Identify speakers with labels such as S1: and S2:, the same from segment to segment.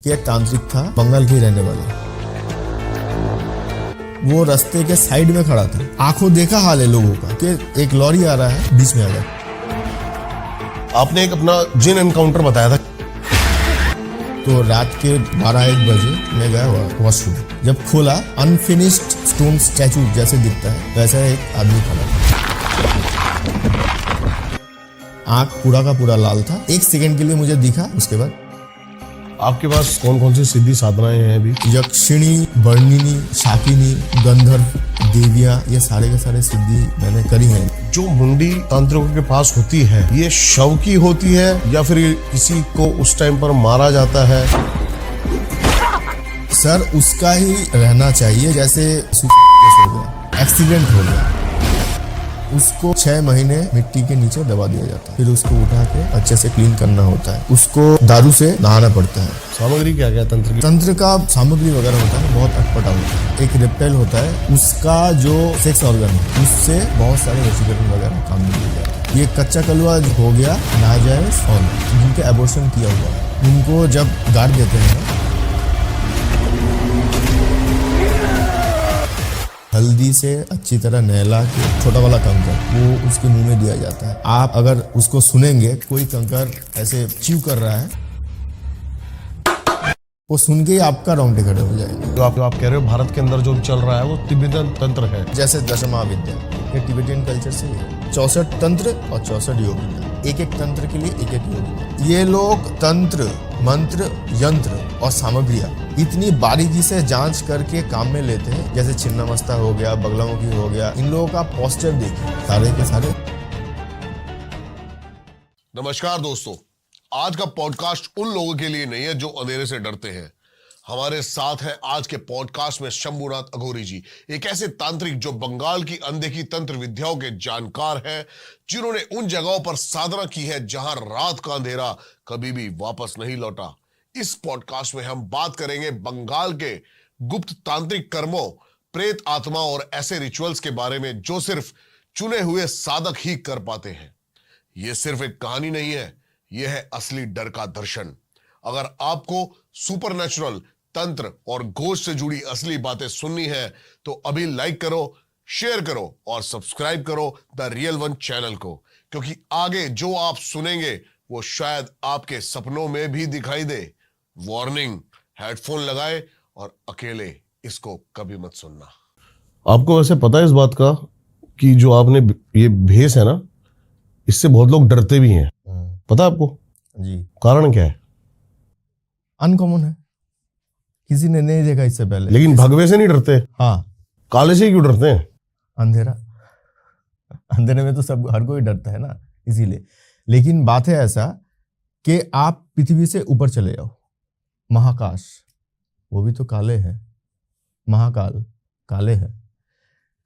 S1: कि एक तांत्रिक था, बंगाल के रहने वाला। वो रास्ते के साइड में खड़ा था, आंखों देखा हाल है लोगों का कि एक लॉरी आ रहा है, बीच में आ गया।
S2: आपने एक अपना जिन एनकाउंटर बताया था।
S1: तो रात के 12-1 बजे मैं गया वॉशरूम, जब खोला अनफिनिश्ड स्टोन स्टैचू जैसे दिखता है वैसा एक आदमी खड़ा था। आंख पूरा का पूरा लाल था। 1 सेकंड के लिए मुझे दिखा, उसके बाद
S2: आपके पास कौन कौन सी सिद्धि साधनाएं हैं अभी?
S1: यक्षिणी, वर्णिनी, शाकिनी, गंधर्व, देवियां, ये सारे के सारे सिद्धि मैंने करी हैं।
S2: जो मुंडी तांत्रिकों के पास होती है, ये शव की होती है या फिर किसी को उस टाइम पर मारा जाता है?
S1: सर उसका ही रहना चाहिए, जैसे हो गया, एक्सीडेंट हो गया, उसको 6 महीने मिट्टी के नीचे दबा दिया जाता है, फिर उसको उठा के अच्छे से क्लीन करना होता है, उसको दारू से नहाना पड़ता है।
S2: सामग्री क्या क्या तंत्र की?
S1: तंत्र का सामग्री वगैरह होता है, बहुत अटपटा होता है। एक रेप्टाइल होता है, उसका जो सेक्स ऑर्गन है उससे बहुत सारे वशीकरण वगैरह काम में लिए जाते हैं। ये कच्चा कलवा हो गया नाजायज, और जिनके एबॉर्शन किया हुआ है उनको जब गाड़ देते हैं, हल्दी से अच्छी तरह नहला के छोटा वाला कंकर वो उसके मुंह में दिया जाता है। आप अगर उसको सुनेंगे, कोई कंकर ऐसे च्यू कर रहा है, वो सुन के ही आपका रोंगटे खड़े हो जाएंगे।
S2: जो आप कह रहे हो भारत के अंदर जो चल रहा है वो तिब्बतन तंत्र है,
S1: जैसे दशमहाविद्या, ये तिब्बतियन कल्चर से है। 64 तंत्र और 64 योगिनी, एक एक तंत्र के लिए एक एक योगिनी। ये लोग तंत्र, मंत्र, यंत्र और सामग्रियां इतनी बारीकी से जांच करके काम में लेते हैं, जैसे छिन्नमस्ता हो गया, बगलामुखी हो गया। इन लोगों का पोस्चर देखिए, सारे के सारे।
S2: नमस्कार दोस्तों, आज का पॉडकास्ट उन लोगों के लिए नहीं है जो अंधेरे से डरते हैं। हमारे साथ है आज के पॉडकास्ट में शंभुनाथ अघोरी जी, एक ऐसे तांत्रिक जो बंगाल की अनदेखी तंत्र विद्याओं के जानकार हैं, जिन्होंने उन जगहों पर साधना की है जहां रात का अंधेरा कभी भी वापस नहीं लौटा। इस पॉडकास्ट में हम बात करेंगे बंगाल के गुप्त तांत्रिक कर्मों, प्रेत आत्मा और ऐसे रिचुअल्स के बारे में जो सिर्फ चुने हुए साधक ही कर पाते हैं। यह सिर्फ एक कहानी नहीं है, यह है असली डर का दर्शन। अगर आपको सुपरनैचुरल, तंत्र और घोष से जुड़ी असली बातें सुननी है तो अभी लाइक करो, शेयर करो और सब्सक्राइब करो द रियल वन चैनल को, क्योंकि आगे जो आप सुनेंगे वो शायद आपके सपनों में भी दिखाई दे। वार्निंग, हेडफोन लगाए और अकेले इसको कभी मत सुनना। आपको वैसे पता है इस बात का कि जो आपने ये भेष है ना, इससे बहुत लोग डरते भी हैं, पता है आपको?
S1: जी।
S2: कारण क्या है?
S1: अनकॉमन है, किसी ने नहीं देखा इससे पहले।
S2: लेकिन भगवे से नहीं डरते।
S1: हाँ,
S2: काले से क्यों डरते हैं?
S1: अंधेरा, अंधेरे में तो सब, हर कोई डरता है ना, इसीलिए। लेकिन बात है ऐसा कि आप पृथ्वी से ऊपर चले जाओ, महाकाश, वो भी तो काले हैं, महाकाल काले हैं,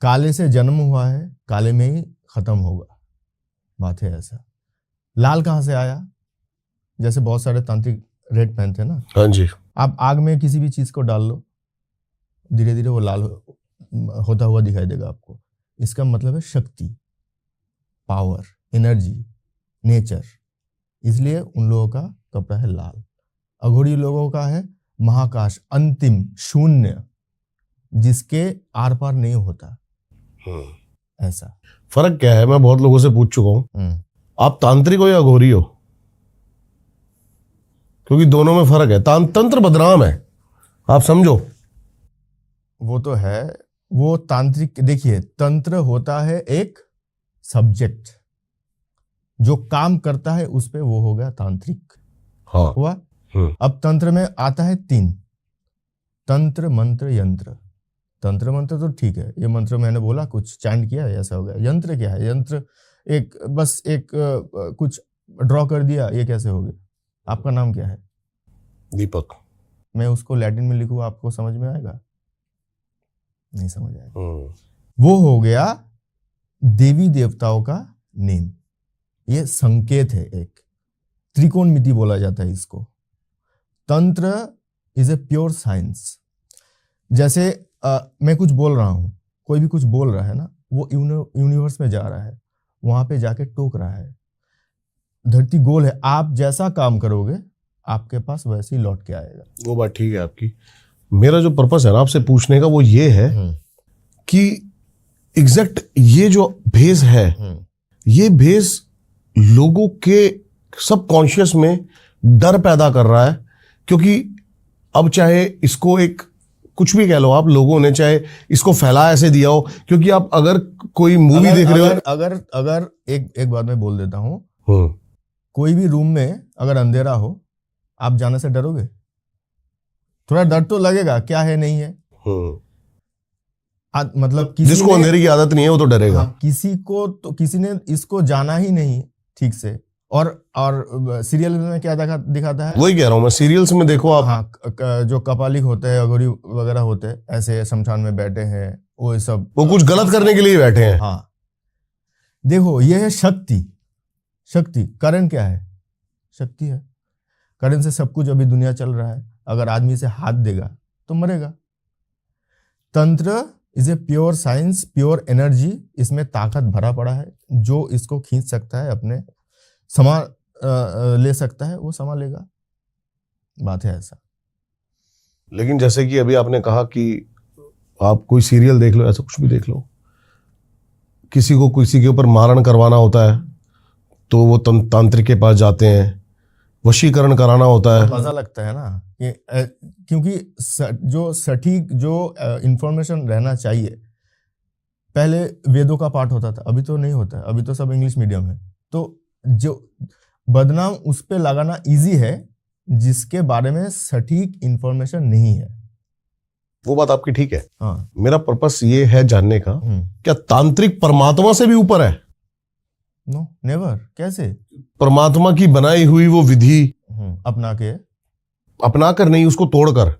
S1: काले से जन्म हुआ है, काले में ही खत्म होगा। बात है ऐसा। लाल कहाँ से आया? जैसे बहुत सारे तांत्रिक रेड पहनते हैं ना।
S2: हाँ जी।
S1: आप आग में किसी भी चीज को डाल लो, धीरे धीरे वो लाल होता हुआ दिखाई देगा आपको। इसका मतलब है शक्ति, पावर, एनर्जी, नेचर। इसलिए उन लोगों का कपड़ा है लाल। अघोरी लोगों का है महाकाश, अंतिम शून्य, जिसके आर पार नहीं होता। ऐसा
S2: फर्क क्या है? मैं बहुत लोगों से पूछ चुका हूं, आप तांत्रिक हो या अघोरी हो? क्योंकि दोनों में फर्क है। तंत्र बदनाम है, आप समझो।
S1: वो तो है, वो तांत्रिक। देखिए, तंत्र होता है एक सब्जेक्ट जो काम करता है उस पे, वो हो गया तांत्रिक।
S2: हाँ।
S1: हुआ। अब तंत्र में आता है 3, तंत्र, मंत्र, यंत्र। तंत्र मंत्र तो ठीक है, ये मंत्र मैंने बोला, कुछ चैंट किया, ऐसा हो गया। यंत्र क्या है? यंत्र एक बस एक कुछ ड्रॉ कर दिया, ये कैसे हो गया? आपका नाम क्या है?
S2: दीपक।
S1: मैं उसको लैटिन में लिखूं, आपको समझ में आएगा? नहीं समझ आएगा। वो हो गया देवी देवताओं का नेम। ये संकेत है, एक त्रिकोणमिति बोला जाता है इसको। तंत्र इज ए प्योर साइंस। जैसे मैं कुछ बोल रहा हूं, कोई भी कुछ बोल रहा है ना, वो यूनिवर्स में जा रहा है, वहां पे जाके टोक रहा है। धरती गोल है, आप जैसा काम करोगे आपके पास वैसे ही लौट के आएगा।
S2: वो बात ठीक है आपकी। मेरा जो पर्पस है ना आपसे पूछने का वो ये है कि एग्जैक्ट ये जो भेस है, ये भेस लोगों के सबकॉन्शियस में डर पैदा कर रहा है। क्योंकि अब चाहे इसको एक कुछ भी कह लो आप, लोगों ने चाहे इसको फैला ऐसे दिया हो, क्योंकि आप अगर कोई मूवी देख रहे हो,
S1: अगर एक बात मैं बोल देता हूँ, कोई भी रूम में अगर अंधेरा हो, आप जाने से डरोगे? थोड़ा डर तो लगेगा, क्या है नहीं है। मतलब
S2: जिसको अंधेरे की आदत नहीं है वो तो डरेगा।
S1: किसी ने इसको जाना ही नहीं ठीक से। और सीरियल में क्या दिखाता है,
S2: वही कह रहा हूं मैं, सीरियल्स में देखो आप।
S1: हाँ, जो कपालिक होते हैं, अघोरी वगैरह होते हैं, ऐसे शमशान में बैठे हैं, वो सब
S2: वो कुछ गलत करने के लिए बैठे हैं।
S1: हाँ, देखो ये है शक्ति। करण क्या है? शक्ति है। करण से सब कुछ अभी दुनिया चल रहा है। अगर आदमी से हाथ देगा तो मरेगा। तंत्र is a pure science, pure energy. इसमें ताकत भरा पड़ा है। जो इसको खींच सकता है, अपने समा ले सकता है, वो समा लेगा। बात है ऐसा।
S2: लेकिन जैसे कि अभी आपने कहा कि आप कोई सीरियल देख लो, ऐसा कुछ भी देख लो, किसी को किसी के ऊपर मारण करवाना होता है तो वो तांत्रिक के पास जाते हैं, वशीकरण कराना होता है।
S1: मजा लगता है ना, क्योंकि जो सटीक जो इंफॉर्मेशन रहना चाहिए, पहले वेदों का पाठ होता था, अभी तो नहीं होता है, अभी तो सब इंग्लिश मीडियम है। तो जो बदनाम उस पे लगाना इजी है जिसके बारे में सटीक इंफॉर्मेशन नहीं है।
S2: वो बात आपकी ठीक है।
S1: हाँ।
S2: मेरा पर्पस ये है जानने का, क्या तांत्रिक परमात्मा से भी ऊपर है?
S1: No, never. कैसे?
S2: परमात्मा की बनाई हुई वो विधि अपना कर नहीं, उसको तोड़कर,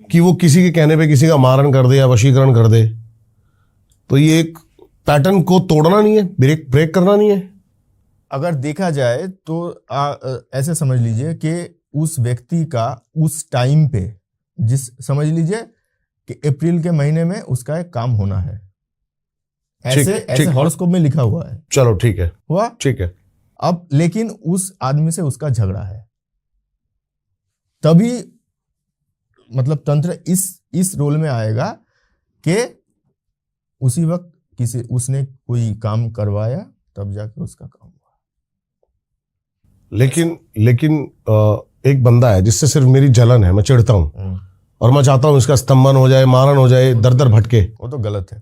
S2: कि वो किसी के कहने पे किसी का मारण कर दे या वशीकरण कर दे, तो ये एक पैटर्न को तोड़ना नहीं है, ब्रेक करना नहीं है।
S1: अगर देखा जाए तो ऐसे समझ लीजिए कि उस व्यक्ति का उस टाइम पे, समझ लीजिए कि अप्रैल के महीने में उसका एक काम होना है, ऐसे हॉरोस्कोप में लिखा हुआ है।
S2: चलो ठीक है,
S1: हुआ,
S2: ठीक है।
S1: अब लेकिन उस आदमी से उसका झगड़ा है, तभी मतलब तंत्र इस रोल में आएगा कि उसी वक्त उसने कोई काम करवाया, तब जाके उसका काम हुआ।
S2: लेकिन एक बंदा है जिससे सिर्फ मेरी जलन है, मैं चिढ़ता हूं और मैं चाहता हूं इसका स्तंभन हो जाए, मारण हो जाए, दर दर भटके।
S1: वो तो गलत है,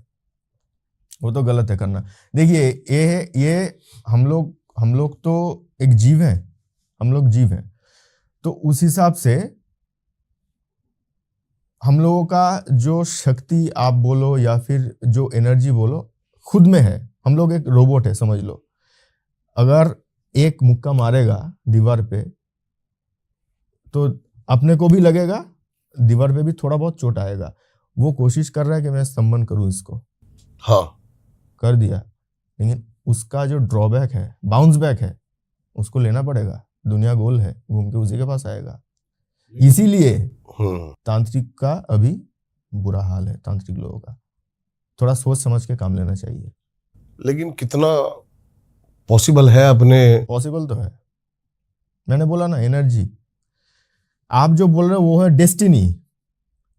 S1: वो तो गलत है करना। देखिए ये हम लोग तो एक जीव हैं, हम लोग जीव हैं, तो उस हिसाब से हम लोगों का जो शक्ति आप बोलो या फिर जो एनर्जी बोलो खुद में है। हम लोग एक रोबोट है, समझ लो। अगर एक मुक्का मारेगा दीवार पे तो अपने को भी लगेगा, दीवार पे भी थोड़ा बहुत चोट आएगा। वो कोशिश कर रहा है कि मैं स्तंभन करूं इसको,
S2: हाँ
S1: कर दिया, लेकिन उसका जो ड्रॉबैक है, बाउंस बैक है, उसको लेना पड़ेगा। दुनिया गोल है, घूम के उसी के पास आएगा। इसीलिए तांत्रिक का अभी बुरा हाल है, तांत्रिक लोगों का। थोड़ा सोच समझ के काम लेना चाहिए।
S2: लेकिन कितना पॉसिबल है अपने?
S1: पॉसिबल तो है, मैंने बोला ना, एनर्जी। आप जो बोल रहे हो वो है डेस्टिनी,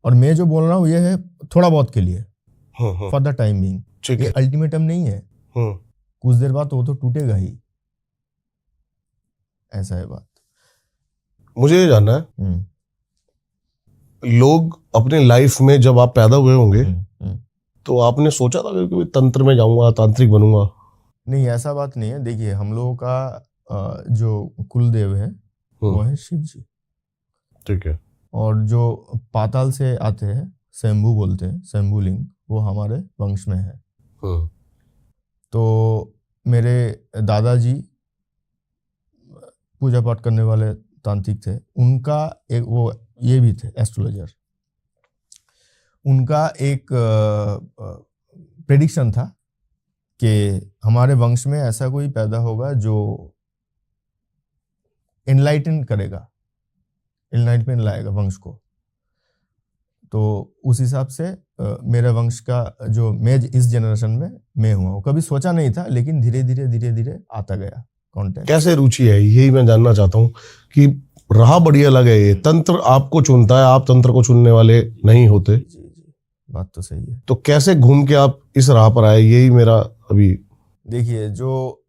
S1: और मैं जो बोल रहा हूँ ये है थोड़ा बहुत के लिए, फॉर द टाइम बीइंग। ये अल्टीमेटम नहीं है, कुछ देर बाद वो तो टूटेगा ही, ऐसा है बात।
S2: मुझे ये जानना है, लोग अपने लाइफ में जब आप पैदा हुए होंगे तो आपने सोचा था कि तंत्र में जाऊंगा, तांत्रिक बनूंगा?
S1: नहीं, ऐसा बात नहीं है। देखिए, हम लोगों का जो कुलदेव है वो है शिव जी,
S2: ठीक है।
S1: और जो पाताल से आते हैं, शंभू बोलते हैं, शंभू लिंग, वो हमारे वंश में है। तो मेरे दादाजी पूजा पाठ करने वाले तांत्रिक थे, उनका एक वो ये भी थे एस्ट्रोलॉजर। उनका एक प्रेडिक्शन था कि हमारे वंश में ऐसा कोई पैदा होगा जो एनलाइटन करेगा, एनलाइटमेंट लाएगा वंश को। तो उस हिसाब से मेरे वंश का जो मैं इस जनरेशन में मैं हुआ हूँ। कभी सोचा नहीं था, लेकिन धीरे धीरे आता गया कॉन्टेक्ट।
S2: कैसे रुचि है, यही मैं जानना चाहता हूँ कि राह बड़ी अलग है, ये तंत्र आपको चुनता है, आप तंत्र को चुनने वाले नहीं होते।
S1: बात तो सही है।
S2: तो कैसे घूम के आप इस राह पर आए, यही मेरा अभी।
S1: देखिए, जो